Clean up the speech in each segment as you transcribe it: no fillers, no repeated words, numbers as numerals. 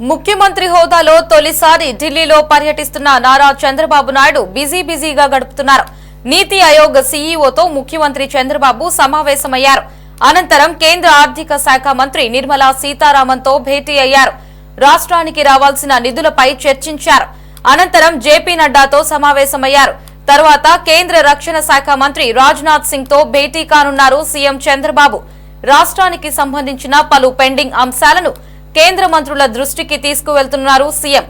ముఖ్యమంత్రి హోదాలో తొలిసారి ఢిల్లీలో పర్యటిస్తున్న నారా చంద్రబాబు నాయుడు బిజీగా గడుపుతున్నారు. నీతి ఆయోగ్ సీఈఓతో ముఖ్యమంత్రి చంద్రబాబు సమావేశమయ్యారు. అనంతరం కేంద్ర ఆర్థిక శాఖ మంత్రి నిర్మలా సీతారామన్తో భేటీ అయ్యారు. రాష్ట్రానికి రావాల్సిన నిధులపై చర్చించారు. అనంతరం జేపీ నడ్డాతో సమావేశమయ్యారు. తర్వాత కేంద్ర రక్షణ శాఖ మంత్రి రాజ్నాథ్ సింగ్ తో భేటీ కానున్నారు సీఎం చంద్రబాబు. రాష్ట్రానికి సంబంధించిన పలు పెండింగ్ అంశాలను కేంద్ర మంత్రుల దృష్టికి తీసుకువెళ్తున్నారు సీఎం.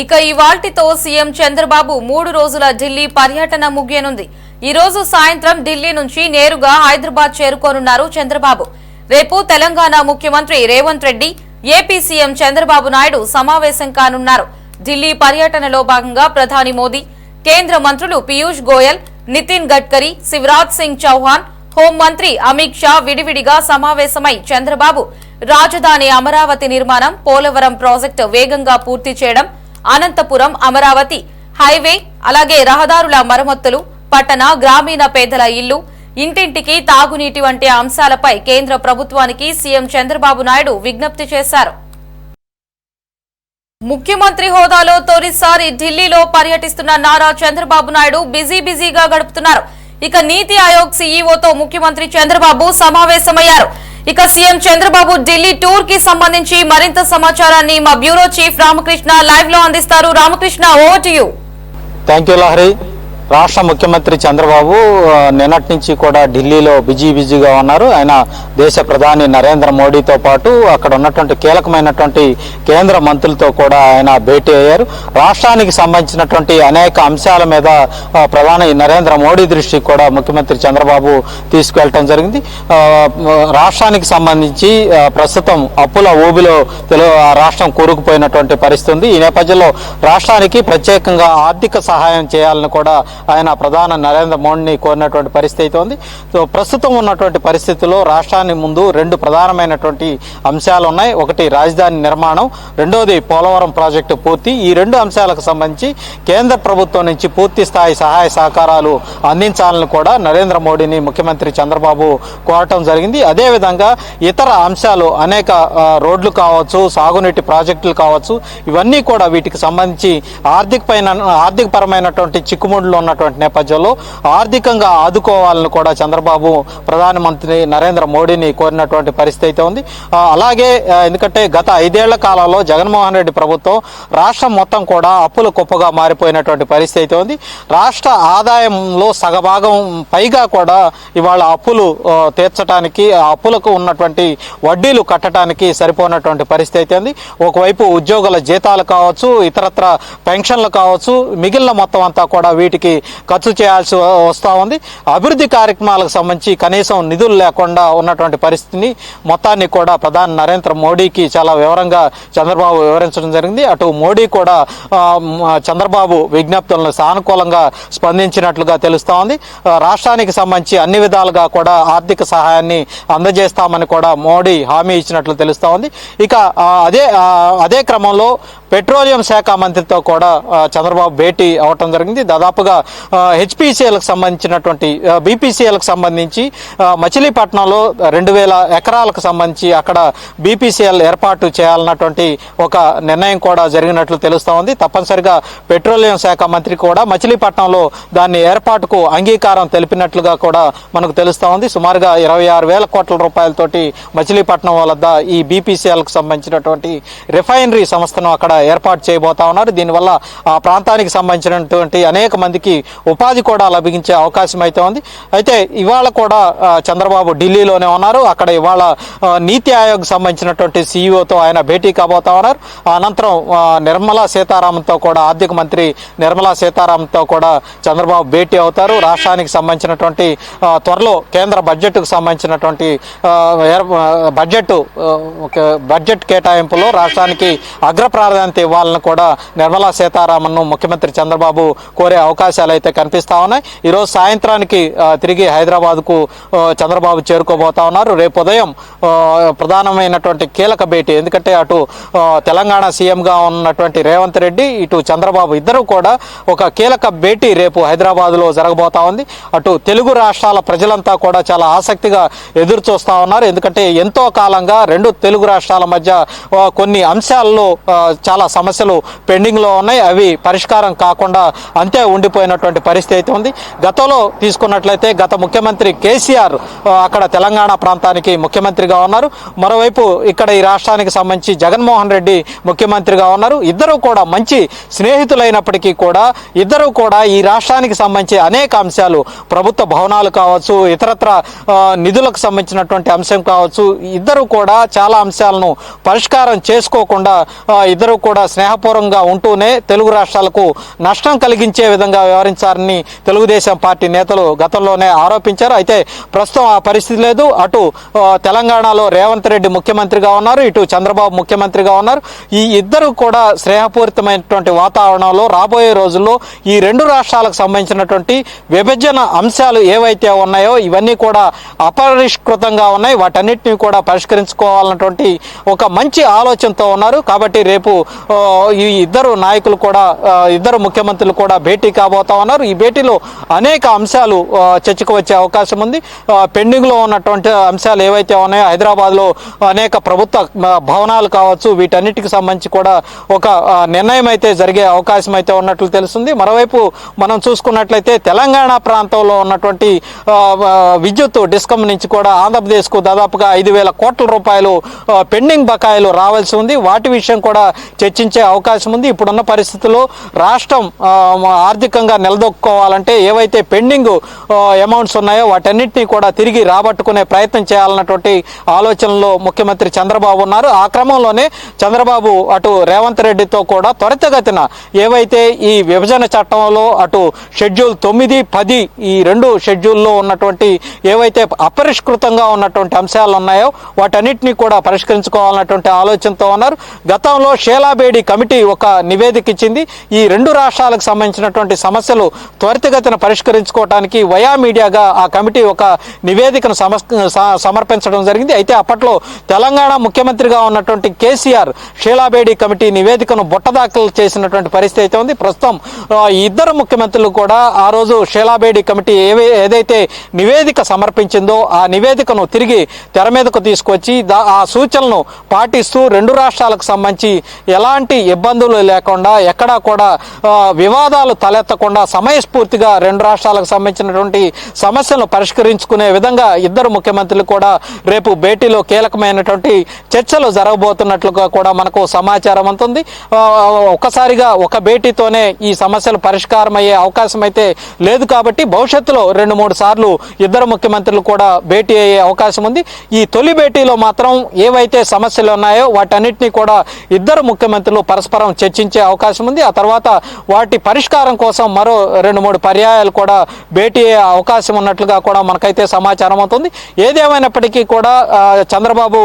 ఇక ఇవాల్టితో సీఎం చంద్రబాబు 3 రోజుల ఢిల్లీ పర్యటన ముగియనుంది. ఈ రోజు సాయంత్రం ఢిల్లీ నుంచి నేరుగా హైదరాబాద్ చేరుకోనున్నారు చంద్రబాబు. రేపు తెలంగాణ ముఖ్యమంత్రి రేవంత్ రెడ్డి, ఏపీ సీఎం చంద్రబాబు నాయుడు సమావేశం కానున్నారు. ఢిల్లీ పర్యటనలో భాగంగా ప్రధాని మోదీ, కేంద్ర మంత్రులు పీయూష్ గోయల్, నితిన్ గడ్కరీ, శివరాజ్ సింగ్ చౌహాన్, హోంమంత్రి అమిత్ షా విడివిడిగా సమావేశమై చంద్రబాబు రాజధాని అమరావతి నిర్మాణం, పోలవరం ప్రాజెక్టు వేగంగా పూర్తి చేయడం, అనంతపురం అమరావతి హైవే, అలాగే రహదారుల మరమ్మతులు, పట్టణ గ్రామీణ పేదల ఇళ్లు, ఇంటింటికి తాగునీటి వంటి అంశాలపై కేంద్ర ప్రభుత్వానికి సీఎం చంద్రబాబు నాయుడు విజ్ఞప్తి చేశారు. ముఖ్యమంత్రి హోదాలో తొలిసారి ఢిల్లీలో పర్యటిస్తున్న నారా చంద్రబాబు నాయుడు బిజీగా గడుపుతున్నారు. ఇక నీతి ఆయోగ్ సీఈఓతో ముఖ్యమంత్రి చంద్రబాబు సమావేశమయ్యారు. ఇక సీఎం చంద్రబాబు ఢిల్లీ టూర్ కి సంబంధించి మరింత సమాచారాన్ని మా బ్యూరో చీఫ్ రామకృష్ణ లైవ్ లో అందిస్తారు. Ramakrishna, over to you. Thank you Lahari. రాష్ట్ర ముఖ్యమంత్రి చంద్రబాబు నిన్నటి నుంచి కూడా ఢిల్లీలో బిజీగా ఉన్నారు. ఆయన దేశ ప్రధాని నరేంద్ర మోడీతో పాటు అక్కడ ఉన్నటువంటి కీలకమైనటువంటి కేంద్ర మంత్రులతో కూడా ఆయన భేటీ అయ్యారు. రాష్ట్రానికి సంబంధించినటువంటి అనేక అంశాల మీద ప్రధాని నరేంద్ర మోడీ దృష్టికి కూడా ముఖ్యమంత్రి చంద్రబాబు తీసుకెళ్లడం జరిగింది. రాష్ట్రానికి సంబంధించి ప్రస్తుతం అప్పుల ఊబిలో రాష్ట్రం కూరుకుపోయినటువంటి పరిస్థితి ఉంది. ఈ నేపథ్యంలో రాష్ట్రానికి ప్రత్యేకంగా ఆర్థిక సహాయం చేయాలని కూడా ఆయన ప్రధాని నరేంద్ర మోడీని కోరినటువంటి పరిస్థితి అయితే ఉంది. సో ప్రస్తుతం ఉన్నటువంటి పరిస్థితుల్లో రాష్ట్రాన్ని ముందు 2 ప్రధానమైనటువంటి అంశాలు ఉన్నాయి. ఒకటి రాజధాని నిర్మాణం, రెండోది పోలవరం ప్రాజెక్టు పూర్తి. ఈ 2 అంశాలకు సంబంధించి కేంద్ర ప్రభుత్వం నుంచి పూర్తి స్థాయి సహాయ సహకారాలు అందించాలని కూడా నరేంద్ర మోడీని ముఖ్యమంత్రి చంద్రబాబు కోరటం జరిగింది. అదేవిధంగా ఇతర అంశాలు అనేక రోడ్లు కావచ్చు, సాగునీటి ప్రాజెక్టులు కావచ్చు, ఇవన్నీ కూడా వీటికి సంబంధించి ఆర్థికపరమైనటువంటి చిక్కుముడులు ఉన్నటువంటి నేపథ్యంలో ఆర్థికంగా ఆదుకోవాలని కూడా చంద్రబాబు ప్రధానమంత్రి నరేంద్ర మోడీని కోరినటువంటి పరిస్థితి అయితే ఉంది. అలాగే ఎందుకంటే గత 5 ఏళ్ల కాలంలో జగన్మోహన్ రెడ్డి ప్రభుత్వం రాష్ట్రం మొత్తం కూడా అప్పుల కుప్పగా మారిపోయినటువంటి పరిస్థితి అయితే ఉంది. రాష్ట్ర ఆదాయంలో సగభాగం పైగా కూడా ఇవాళ అప్పులు తీర్చడానికి, అప్పులకు ఉన్నటువంటి వడ్డీలు కట్టడానికి సరిపోయినటువంటి పరిస్థితి అయితే ఉంది. ఒకవైపు ఉద్యోగుల జీతాలు కావచ్చు, ఇతరత్ర పెన్షన్లు కావచ్చు, మిగిలిన మొత్తం అంతా కూడా వీటికి ఖర్చు చేయాల్సి వస్తూ ఉంది. అభివృద్ధి కార్యక్రమాలకు సంబంధించి కనీసం నిధులు లేకుండా ఉన్నటువంటి పరిస్థితిని మొత్తాన్ని కూడా ప్రధాని నరేంద్ర మోడీకి చాలా వివరంగా చంద్రబాబు వివరించడం జరిగింది. అటు మోడీ కూడా చంద్రబాబు విజ్ఞప్తులను సానుకూలంగా స్పందించినట్లుగా తెలుస్తూ ఉంది. రాష్ట్రానికి సంబంధించి అన్ని విధాలుగా కూడా ఆర్థిక సహాయాన్ని అందజేస్తామని కూడా మోడీ హామీ ఇచ్చినట్లు తెలుస్తూ ఉంది. ఇక అదే క్రమంలో పెట్రోలియం శాఖ మంత్రితో కూడా చంద్రబాబు భేటీ అవటం జరిగింది. దాదాపుగా హెచ్పిసిఎల్కి సంబంధించినటువంటి బీపీసీఎల్కి సంబంధించి మచిలీపట్నంలో 2000 ఎకరాలకు సంబంధించి అక్కడ బీపీసీఎల్ ఏర్పాటు చేయాలన్నటువంటి ఒక నిర్ణయం కూడా జరిగినట్లు తెలుస్తూ ఉంది. తప్పనిసరిగా పెట్రోలియం శాఖ మంత్రి కూడా మచిలీపట్నంలో దాన్ని ఏర్పాటుకు అంగీకారం తెలిపినట్లుగా కూడా మనకు తెలుస్తూ ఉంది. సుమారుగా 26,000 కోట్ల రూపాయలతోటి మచిలీపట్నం వద్ద ఈ బీపీసీఎల్కి సంబంధించినటువంటి రిఫైనరీ సంస్థను అక్కడ ఏర్పాటు చేయబోతా ఉన్నారు. దీనివల్ల ఆ ప్రాంతానికి సంబంధించినటువంటి అనేక మందికి ఉపాధి కూడా లభించే అవకాశం అయితే ఉంది. అయితే ఇవాళ కూడా చంద్రబాబు ఢిల్లీలోనే ఉన్నారు. అక్కడ ఇవాళ నీతి ఆయోగ్ సంబంధించినటువంటి సీఈఓతో ఆయన భేటీ కాబోతా ఉన్నారు. అనంతరం నిర్మలా సీతారామన్తో కూడా, ఆర్థిక మంత్రి నిర్మలా సీతారామన్తో కూడా చంద్రబాబు భేటీ అవుతారు. రాష్ట్రానికి సంబంధించినటువంటి త్వరలో కేంద్ర బడ్జెట్కు సంబంధించినటువంటి బడ్జెట్ కేటాయింపులో రాష్ట్రానికి అగ్ర ప్రాధాన్యత ఇవ్వాలని కూడా నిర్మలా సీతారామన్ను ముఖ్యమంత్రి చంద్రబాబు కోరే అవకాశం అవకాశాలు అయితే కనిపిస్తా ఉన్నాయి. ఈరోజు సాయంత్రానికి తిరిగి హైదరాబాద్కు చంద్రబాబు చేరుకోబోతా ఉన్నారు. రేపు ఉదయం ప్రధానమైనటువంటి కీలక భేటీ, ఎందుకంటే అటు తెలంగాణ సీఎంగా ఉన్నటువంటి రేవంత్ రెడ్డి, ఇటు చంద్రబాబు ఇద్దరు కూడా ఒక కీలక భేటీ రేపు హైదరాబాద్లో జరగబోతా ఉంది. అటు తెలుగు రాష్ట్రాల ప్రజలంతా కూడా చాలా ఆసక్తిగా ఎదురు చూస్తా ఉన్నారు. ఎందుకంటే ఎంతో కాలంగా రెండు తెలుగు రాష్ట్రాల మధ్య కొన్ని అంశాల్లో చాలా సమస్యలు పెండింగ్ లో ఉన్నాయి. అవి పరిష్కారం కాకుండా అంతే ఉండిపోయినటువంటి పరిస్థితి అయితే ఉంది. గతంలో తీసుకున్నట్లయితే గత ముఖ్యమంత్రి కేసీఆర్ అక్కడ తెలంగాణ ప్రాంతానికి ముఖ్యమంత్రిగా ఉన్నారు. మరోవైపు ఇక్కడ ఈ రాష్ట్రానికి సంబంధించి జగన్మోహన్ రెడ్డి ముఖ్యమంత్రిగా ఉన్నారు. ఇద్దరు కూడా మంచి స్నేహితులైనప్పటికీ కూడా ఇద్దరు కూడా ఈ రాష్ట్రానికి సంబంధించి అనేక అంశాలు, ప్రభుత్వ భవనాలు కావచ్చు, ఇతరత్ర నిధులకు సంబంధించినటువంటి అంశం కావచ్చు, ఇద్దరు కూడా చాలా అంశాలను పరిష్కారం చేసుకోకుండా ఇద్దరు కూడా స్నేహపూర్వకంగా ఉంటూనే తెలుగు రాష్ట్రాలకు నష్టం కలిగించే విధంగా వ్యవహరించారని తెలుగుదేశం పార్టీ నేతలు గతంలోనే ఆరోపించారు. అయితే ప్రస్తుతం ఆ పరిస్థితి లేదు. అటు తెలంగాణలో రేవంత్ రెడ్డి ముఖ్యమంత్రిగా ఉన్నారు, ఇటు చంద్రబాబు ముఖ్యమంత్రిగా ఉన్నారు. ఈ ఇద్దరు కూడా స్నేహపూరితమైనటువంటి వాతావరణంలో రాబోయే రోజుల్లో ఈ రెండు రాష్ట్రాలకు సంబంధించినటువంటి విభజన అంశాలు ఏవైతే ఉన్నాయో ఇవన్నీ కూడా అపరిష్కృతంగా ఉన్నాయి. వాటన్నిటిని కూడా పరిష్కరించుకోవాలన్నటువంటి ఒక మంచి ఆలోచనతో ఉన్నారు. కాబట్టి రేపు ఈ ఇద్దరు నాయకులు కూడా, ఇద్దరు ముఖ్యమంత్రులు కూడా భేటీ కాబోతా ఉన్నారు. ఈ భేటీలో అనేక అంశాలు చర్చకు వచ్చే అవకాశం ఉంది. పెండింగ్ లో ఉన్నటువంటి అంశాలు ఏవైతే ఉన్నాయో, హైదరాబాద్ లో అనేక ప్రభుత్వ భవనాలు కావచ్చు, వీటన్నిటికి సంబంధించి కూడా ఒక నిర్ణయం అయితే జరిగే అవకాశం అయితే ఉన్నట్లు తెలుస్తుంది. మరోవైపు మనం చూసుకున్నట్లయితే తెలంగాణ ప్రాంతంలో ఉన్నటువంటి విద్యుత్ డిస్కమ్ నుంచి కూడా ఆంధ్రప్రదేశ్ కు దాదాపుగా 5,000 కోట్ల రూపాయలు పెండింగ్ బకాయిలు రావాల్సి ఉంది. వాటి విషయం కూడా చర్చించే అవకాశం ఉంది. ఇప్పుడున్న పరిస్థితుల్లో రాష్ట్రం ఆర్థికంగా నిలదొక్కుకోవాలంటే ఏవైతే పెండింగ్ అమౌంట్స్ ఉన్నాయో వాటన్నిటినీ కూడా తిరిగి రాబట్టుకునే ప్రయత్నం చేయాలన్నటువంటి ఆలోచనలో ముఖ్యమంత్రి చంద్రబాబు ఉన్నారు. ఆ క్రమంలోనే చంద్రబాబు అటు రేవంత్ రెడ్డితో కూడా త్వరితగతిన ఏవైతే ఈ విభజన చట్టంలో అటు షెడ్యూల్ 9, 10 ఈ రెండు షెడ్యూల్లో ఉన్నటువంటి ఏవైతే అపరిష్కృతంగా ఉన్నటువంటి అంశాలు ఉన్నాయో వాటన్నిటినీ కూడా పరిష్కరించుకోవాలన్నటువంటి ఆలోచనతో ఉన్నారు. గతంలో షేలాబేడి కమిటీ ఒక నివేదిక ఇచ్చింది. ఈ రెండు రాష్ట్రాలకు సంబంధించినటువంటి సమస్యలు త్వరితగతిన పరిష్కరించుకోవడానికి వయా మీడియాగా ఆ కమిటీ ఒక నివేదికను సమర్పించడం జరిగింది. అయితే అప్పట్లో తెలంగాణ ముఖ్యమంత్రిగా ఉన్నటువంటి కేసీఆర్ షేలాబేడి కమిటీ నివేదికను బుట్టదాఖలు చేసినటువంటి పరిస్థితి అయితే ఉంది. ప్రస్తుతం ఇద్దరు ముఖ్యమంత్రులు కూడా ఆ రోజు షేలాబేడి కమిటీ ఏదైతే నివేదిక సమర్పించిందో ఆ నివేదికను తిరిగి తెర మీదకు తీసుకొచ్చి ఆ సూచనలను పాటిస్తూ రెండు రాష్ట్రాలకు సంబంధించి ఎలాంటి ఇబ్బందులు లేకుండా, ఎక్కడా కూడా వివాదాలు తలెత్తకుండా సమయస్ఫూర్తిగా రెండు రాష్ట్రాలకు సంబంధించినటువంటి సమస్యలను పరిష్కరించుకునే విధంగా ఇద్దరు ముఖ్యమంత్రులు కూడా రేపు భేటీలో కీలకమైనటువంటి చర్చలు జరగబోతున్నట్లుగా కూడా మనకు సమాచారం ఉంటుంది. ఒక్కసారిగా ఒక భేటీతోనే ఈ సమస్యలు పరిష్కారం అయ్యే అవకాశం అయితే లేదు. కాబట్టి భవిష్యత్తులో 2-3 సార్లు ఇద్దరు ముఖ్యమంత్రులు కూడా భేటీ అయ్యే అవకాశం ఉంది. ఈ తొలి భేటీలో మాత్రం ఏవైతే సమస్యలు ఉన్నాయో వాటన్నిటినీ కూడా ఇద్దరు ముఖ్యమంత్రులు పరస్పరం చర్చించే అవకాశం ఉంది. ఆ తర్వాత వాటి పరిష్కారం కోసం మరో 2-3 పర్యాయాలు కూడా భేటీ అయ్యే అవకాశం ఉన్నట్లుగా కూడా మనకైతే సమాచారం అవుతుంది. ఏదేమైనప్పటికీ కూడా చంద్రబాబు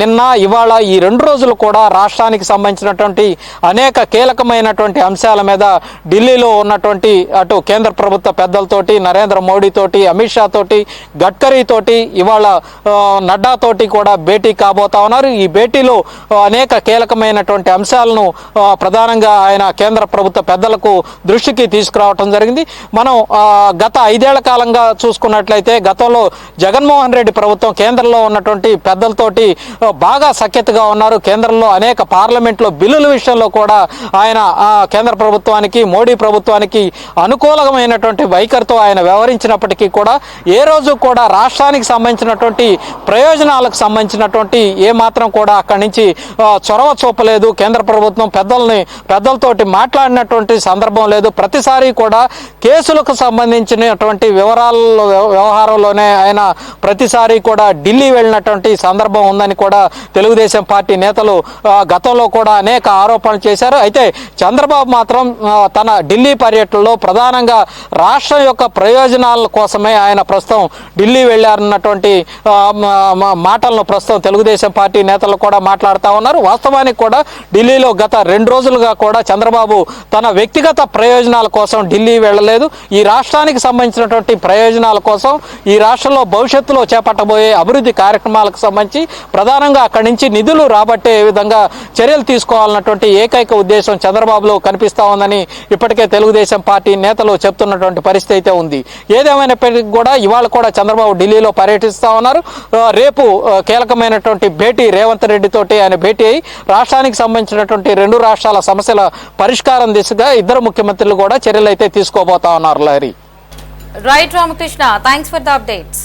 నిన్న ఇవాళ ఈ 2 రోజులు కూడా రాష్ట్రానికి సంబంధించినటువంటి అనేక కీలకమైనటువంటి అంశాల మీద ఢిల్లీలో ఉన్నటువంటి అటు కేంద్ర ప్రభుత్వ పెద్దలతోటి, నరేంద్ర మోడీ తోటి, అమిత్ షా తోటి, గడ్కరీ తోటి, ఇవాళ నడ్డా తోటి కూడా భేటీ కాబోతా ఉన్నారు. ఈ భేటీలో అనేక కీలకమైనటువంటి అంశాలను ప్రధానంగా ఆయన కేంద్ర ప్రభుత్వ పెద్దలకు దృష్టికి తీసుకురావటం జరిగింది. మనం గత 5 ఏళ్ల కాలంగా చూసుకున్నట్లయితే గతంలో జగన్మోహన్ రెడ్డి ప్రభుత్వం కేంద్రంలో ఉన్నటువంటి పెద్దలతోటి బాగా సఖ్యతగా ఉన్నారు. కేంద్రంలో అనేక పార్లమెంట్లో బిల్లుల విషయంలో కూడా ఆయన కేంద్ర ప్రభుత్వానికి, మోడీ ప్రభుత్వానికి అనుకూలమైనటువంటి వైఖరితో ఆయన వ్యవహరించినప్పటికీ కూడా ఏ రోజు కూడా రాష్ట్రానికి సంబంధించినటువంటి ప్రయోజనాలకు సంబంధించినటువంటి ఏ మాత్రం కూడా అక్కడి నుంచి చొరవ చూపలేదు. కేంద్ర ప్రభుత్వం పెద్దలతోటి మాట్లాడినటువంటి సందర్భం లేదు. ప్రతిసారి కూడా కేసులకు సంబంధించినటువంటి వ్యవహారంలోనే ఆయన ప్రతిసారి కూడా ఢిల్లీ వెళ్ళినటువంటి సందర్భం ఉందని కూడా తెలుగుదేశం పార్టీ నేతలు గతంలో కూడా అనేక ఆరోపణలు చేశారు. అయితే చంద్రబాబు మాత్రం తన ఢిల్లీ పర్యటనలో ప్రధానంగా రాష్ట్రం యొక్క ప్రయోజనాల కోసమే ఆయన ప్రస్తుతం ఢిల్లీ వెళ్ళారన్నటువంటి మాటలను ప్రస్తుతం తెలుగుదేశం పార్టీ నేతలు కూడా మాట్లాడుతూ ఉన్నారు. వాస్తవానికి కూడా ఢిల్లీలో గత 2 రోజులుగా కూడా చంద్రబాబు తన వ్యక్తిగత ప్రయోజనాల ప్రయోజనాల కోసం ఢిల్లీ వెళ్ళలేదు. ఈ రాష్ట్రానికి సంబంధించినటువంటి ప్రయోజనాల కోసం, ఈ రాష్ట్రంలో భవిష్యత్తులో చేపట్టబోయే అభివృద్ధి కార్యక్రమాలకు సంబంధించి ప్రధానంగా అక్కడి నుంచి నిధులు రాబట్టే విధంగా చర్యలు తీసుకోవాలన్నటువంటి ఏకైక ఉద్దేశం చంద్రబాబులో కనిపిస్తా ఉందని ఇప్పటికే తెలుగుదేశం పార్టీ నేతలు చెప్తున్నటువంటి పరిస్థితి అయితే ఉంది. ఏదేమైనప్పటికీ కూడా ఇవాళ కూడా చంద్రబాబు ఢిల్లీలో పర్యటిస్తా ఉన్నారు. రేపు కీలకమైనటువంటి భేటీ రేవంత్ రెడ్డి తోటి ఆయన భేటీ అయి రాష్ట్రానికి సంబంధించినటువంటి రెండు రాష్ట్రాల సమస్యల పరిష్కారం దిశగా ఇద్దరు ముఖ్యమంత్రులు కూడా చర్యలు అయితే తీసుకోబోతా ఉన్నారు. Lahari. Right Ramakrishna, thanks for the updates.